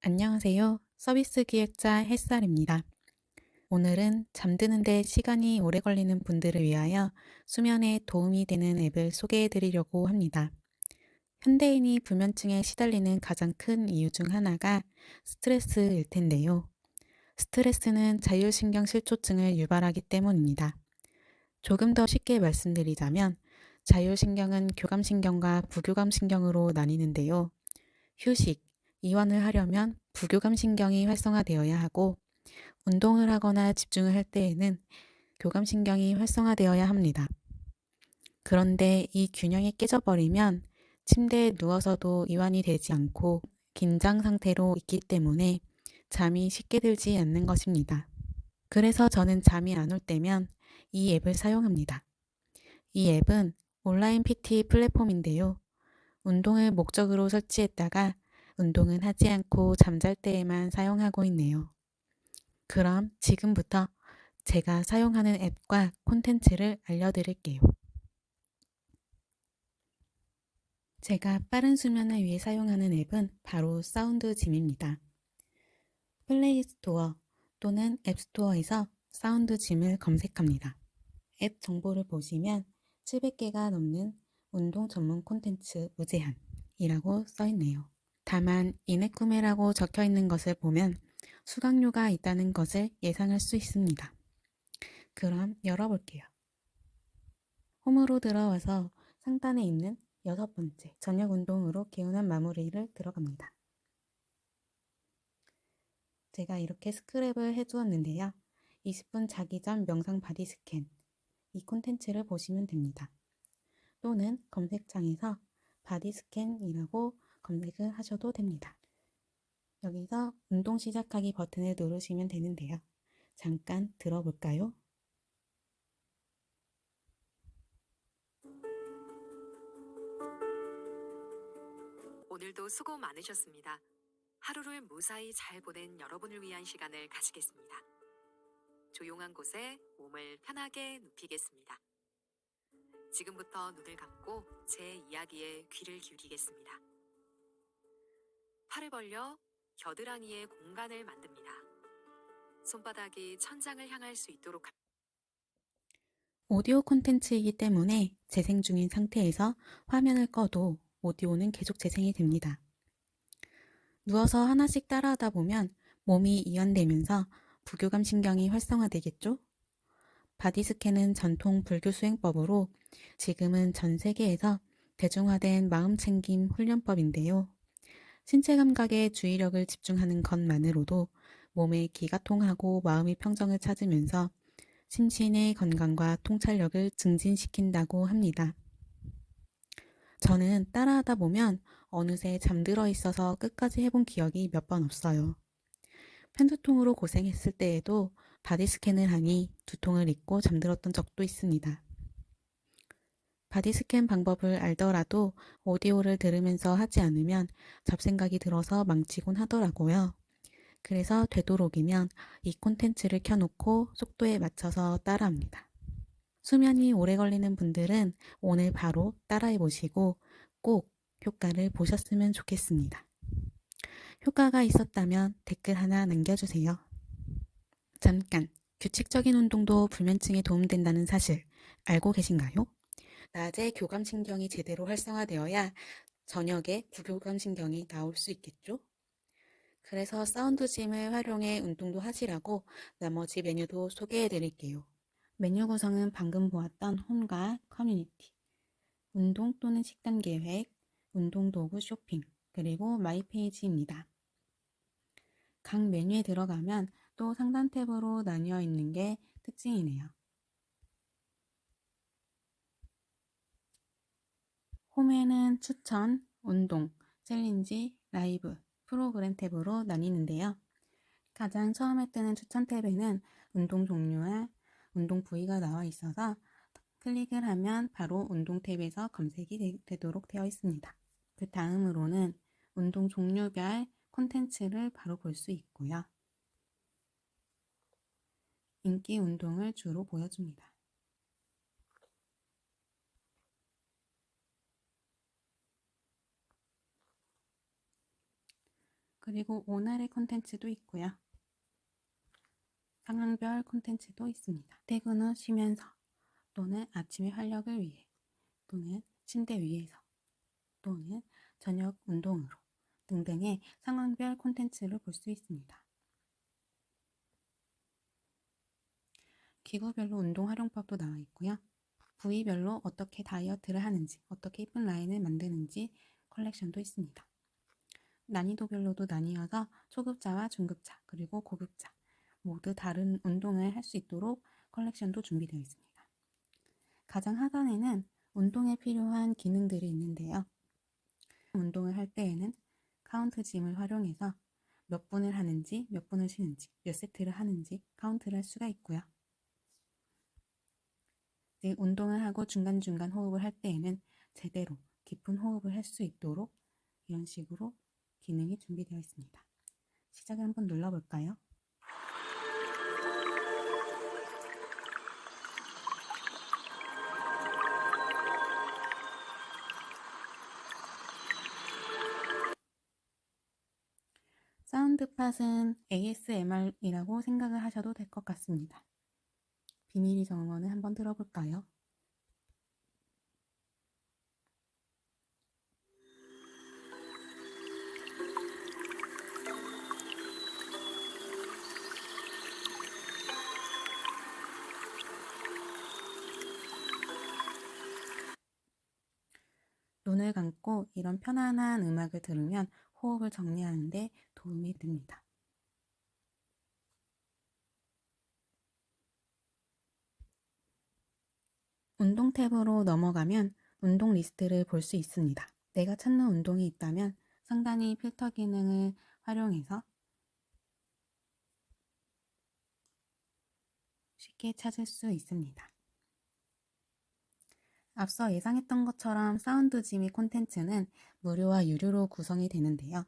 안녕하세요. 서비스 기획자 햇살입니다. 오늘은 잠드는 데 시간이 오래 걸리는 분들을 위하여 수면에 도움이 되는 앱을 소개해 드리려고 합니다. 현대인이 불면증에 시달리는 가장 큰 이유 중 하나가 스트레스일 텐데요. 스트레스는 자율신경 실조증을 유발하기 때문입니다. 조금 더 쉽게 말씀드리자면 자율신경은 교감신경과 부교감신경으로 나뉘는데요. 휴식, 이완을 하려면 부교감신경이 활성화되어야 하고 운동을 하거나 집중을 할 때에는 교감신경이 활성화되어야 합니다. 그런데 이 균형이 깨져버리면 침대에 누워서도 이완이 되지 않고 긴장 상태로 있기 때문에 잠이 쉽게 들지 않는 것입니다. 그래서 저는 잠이 안 올 때면 이 앱을 사용합니다. 이 앱은 온라인 PT 플랫폼인데요. 운동을 목적으로 설치했다가 운동은 하지 않고 잠잘 때에만 사용하고 있네요. 그럼 지금부터 제가 사용하는 앱과 콘텐츠를 알려드릴게요. 제가 빠른 수면을 위해 사용하는 앱은 바로 사운드짐입니다. 플레이 스토어 또는 앱스토어에서 사운드짐을 검색합니다. 앱 정보를 보시면 700개가 넘는 운동 전문 콘텐츠 무제한이라고 써있네요. 다만 인앱 구매라고 적혀 있는 것을 보면 수강료가 있다는 것을 예상할 수 있습니다. 그럼 열어볼게요. 홈으로 들어와서 상단에 있는 6번째 저녁 운동으로 개운한 마무리를 들어갑니다. 제가 이렇게 스크랩을 해두었는데요. 20분 자기 전 명상 바디 스캔 이 콘텐츠를 보시면 됩니다. 또는 검색창에서 바디 스캔이라고 검색을 하셔도 됩니다. 여기서 운동 시작하기 버튼을 누르시면 되는데요. 잠깐 들어볼까요? 오늘도 수고 많으셨습니다. 하루를 무사히 잘 보낸 여러분을 위한 시간을 가지겠습니다. 조용한 곳에 몸을 편하게 눕히겠습니다. 지금부터 눈을 감고 제 이야기에 귀를 기울이겠습니다. 팔을 벌려 겨드랑이에 공간을 만듭니다. 손바닥이 천장을 향할 수 있도록 오디오 콘텐츠이기 때문에 재생 중인 상태에서 화면을 꺼도 오디오는 계속 재생이 됩니다. 누워서 하나씩 따라하다 보면 몸이 이완되면서 부교감 신경이 활성화되겠죠? 바디스캔은 전통 불교 수행법으로 지금은 전 세계에서 대중화된 마음챙김 훈련법인데요. 신체 감각에 주의력을 집중하는 것만으로도 몸의 기가 통하고 마음의 평정을 찾으면서 심신의 건강과 통찰력을 증진시킨다고 합니다. 저는 따라하다 보면 어느새 잠들어 있어서 끝까지 해본 기억이 몇 번 없어요. 편두통으로 고생했을 때에도 바디스캔을 하니 두통을 잊고 잠들었던 적도 있습니다. 바디스캔 방법을 알더라도 오디오를 들으면서 하지 않으면 잡생각이 들어서 망치곤 하더라고요. 그래서 되도록이면 이 콘텐츠를 켜놓고 속도에 맞춰서 따라합니다. 수면이 오래 걸리는 분들은 오늘 바로 따라해 보시고 꼭 효과를 보셨으면 좋겠습니다. 효과가 있었다면 댓글 하나 남겨주세요. 잠깐, 규칙적인 운동도 불면증에 도움된다는 사실 알고 계신가요? 낮에 교감신경이 제대로 활성화되어야 저녁에 부교감신경이 나올 수 있겠죠? 그래서 사운드짐을 활용해 운동도 하시라고 나머지 메뉴도 소개해 드릴게요. 메뉴 구성은 방금 보았던 홈과 커뮤니티, 운동 또는 식단 계획, 운동 도구 쇼핑, 그리고 마이 페이지입니다. 각 메뉴에 들어가면 또 상단 탭으로 나뉘어 있는 게 특징이네요. 홈에는 추천, 운동, 챌린지, 라이브, 프로그램 탭으로 나뉘는데요. 가장 처음에 뜨는 추천 탭에는 운동 종류와 운동 부위가 나와 있어서 클릭을 하면 바로 운동 탭에서 검색이 되도록 되어 있습니다. 그 다음으로는 운동 종류별 콘텐츠를 바로 볼 수 있고요. 인기 운동을 주로 보여줍니다. 그리고 오늘의 콘텐츠도 있고요. 상황별 콘텐츠도 있습니다. 퇴근 후 쉬면서 또는 아침의 활력을 위해 또는 침대 위에서 또는 저녁 운동으로 등등의 상황별 콘텐츠를 볼 수 있습니다. 기구별로 운동 활용법도 나와 있고요. 부위별로 어떻게 다이어트를 하는지, 어떻게 예쁜 라인을 만드는지 컬렉션도 있습니다. 난이도별로도 나뉘어서 초급자와 중급자, 그리고 고급자 모두 다른 운동을 할 수 있도록 컬렉션도 준비되어 있습니다. 가장 하단에는 운동에 필요한 기능들이 있는데요. 운동을 할 때에는 카운트짐을 활용해서 몇 분을 하는지, 몇 분을 쉬는지, 몇 세트를 하는지 카운트를 할 수가 있고요. 운동을 하고 중간중간 호흡을 할 때에는 제대로 깊은 호흡을 할 수 있도록 이런 식으로 기능이 준비되어 있습니다. 시작을 한번 눌러볼까요? 사운드팟은 ASMR이라고 생각을 하셔도 될 것 같습니다. 비밀이 정원을 한번 들어볼까요? 눈을 감고 이런 편안한 음악을 들으면 호흡을 정리하는 데 도움이 됩니다. 운동 탭으로 넘어가면 운동 리스트를 볼 수 있습니다. 내가 찾는 운동이 있다면 상단의 필터 기능을 활용해서 쉽게 찾을 수 있습니다. 앞서 예상했던 것처럼 사운드지미 콘텐츠는 무료와 유료로 구성이 되는데요.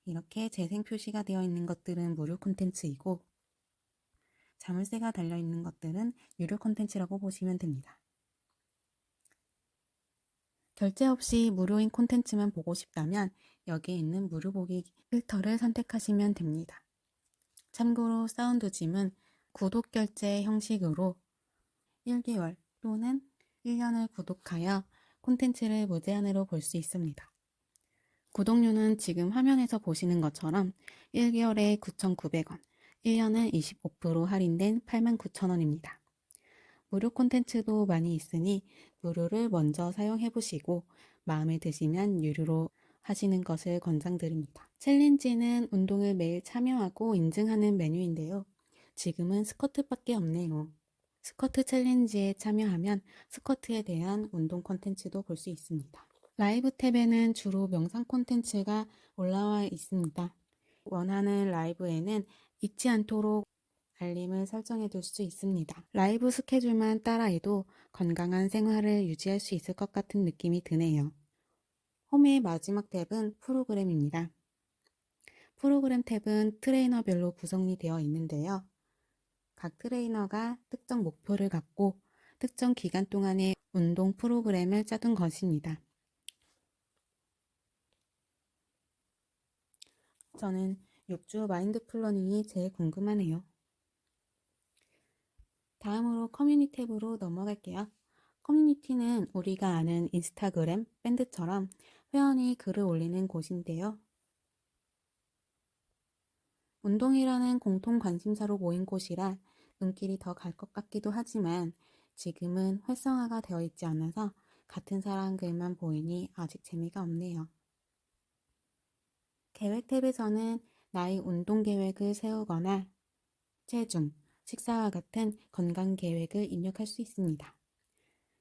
이렇게 재생 표시가 되어 있는 것들은 무료 콘텐츠이고 자물쇠가 달려있는 것들은 유료 콘텐츠라고 보시면 됩니다. 결제 없이 무료인 콘텐츠만 보고 싶다면 여기에 있는 무료 보기 필터를 선택하시면 됩니다. 참고로 사운드짐은 구독 결제 형식으로 1개월 또는 1년을 구독하여 콘텐츠를 무제한으로 볼 수 있습니다. 구독료는 지금 화면에서 보시는 것처럼 1개월에 9,900원, 1년은 25% 할인된 89,000원입니다. 무료 콘텐츠도 많이 있으니 무료를 먼저 사용해 보시고 마음에 드시면 유료로 하시는 것을 권장드립니다. 챌린지는 운동을 매일 참여하고 인증하는 메뉴인데요. 지금은 스쿼트밖에 없네요. 스쿼트 챌린지에 참여하면 스쿼트에 대한 운동 콘텐츠도 볼 수 있습니다. 라이브 탭에는 주로 명상 콘텐츠가 올라와 있습니다. 원하는 라이브에는 잊지 않도록 알림을 설정해 둘 수 있습니다. 라이브 스케줄만 따라해도 건강한 생활을 유지할 수 있을 것 같은 느낌이 드네요. 홈의 마지막 탭은 프로그램입니다. 프로그램 탭은 트레이너별로 구성이 되어 있는데요. 각 트레이너가 특정 목표를 갖고 특정 기간 동안의 운동 프로그램을 짜둔 것입니다. 저는 6주 마인드 플러닝이 제일 궁금하네요. 다음으로 커뮤니티 탭으로 넘어갈게요. 커뮤니티는 우리가 아는 인스타그램, 밴드처럼 회원이 글을 올리는 곳인데요. 운동이라는 공통 관심사로 모인 곳이라 눈길이 더 갈 것 같기도 하지만 지금은 활성화가 되어 있지 않아서 같은 사람 글만 보이니 아직 재미가 없네요. 계획 탭에서는 나의 운동 계획을 세우거나 체중, 식사와 같은 건강 계획을 입력할 수 있습니다.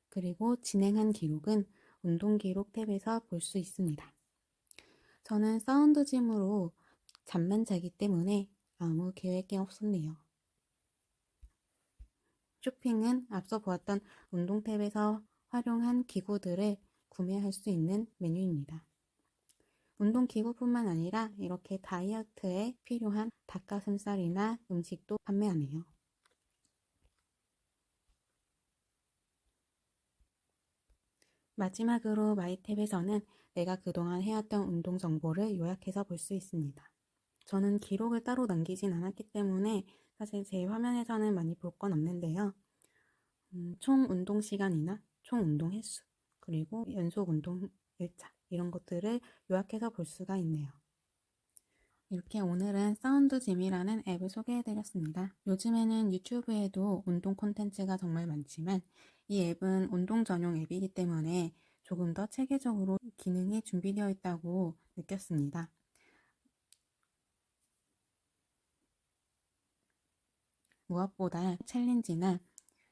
그리고 진행한 기록은 운동 기록 탭에서 볼 수 있습니다. 저는 사운드짐으로 잠만 자기 때문에 아무 계획이 없었네요. 쇼핑은 앞서 보았던 운동 탭에서 활용한 기구들을 구매할 수 있는 메뉴입니다. 운동 기구뿐만 아니라 이렇게 다이어트에 필요한 닭가슴살이나 음식도 판매하네요. 마지막으로 마이탭에서는 내가 그동안 해왔던 운동 정보를 요약해서 볼 수 있습니다. 저는 기록을 따로 남기진 않았기 때문에 사실 제 화면에서는 많이 볼 건 없는데요. 총 운동 시간이나 총 운동 횟수, 그리고 연속 운동 일자 이런 것들을 요약해서 볼 수가 있네요. 이렇게 오늘은 사운드짐이라는 앱을 소개해드렸습니다. 요즘에는 유튜브에도 운동 콘텐츠가 정말 많지만 이 앱은 운동 전용 앱이기 때문에 조금 더 체계적으로 기능이 준비되어 있다고 느꼈습니다. 무엇보다 챌린지나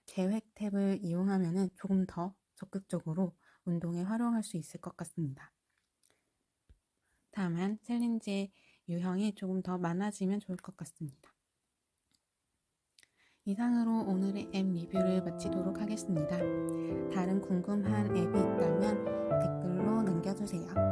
계획 탭을 이용하면 조금 더 적극적으로 운동에 활용할 수 있을 것 같습니다. 다만 챌린지의 유형이 조금 더 많아지면 좋을 것 같습니다. 이상으로 오늘의 앱 리뷰를 마치도록 하겠습니다. 다른 궁금한 앱이 있다면 댓글로 남겨주세요.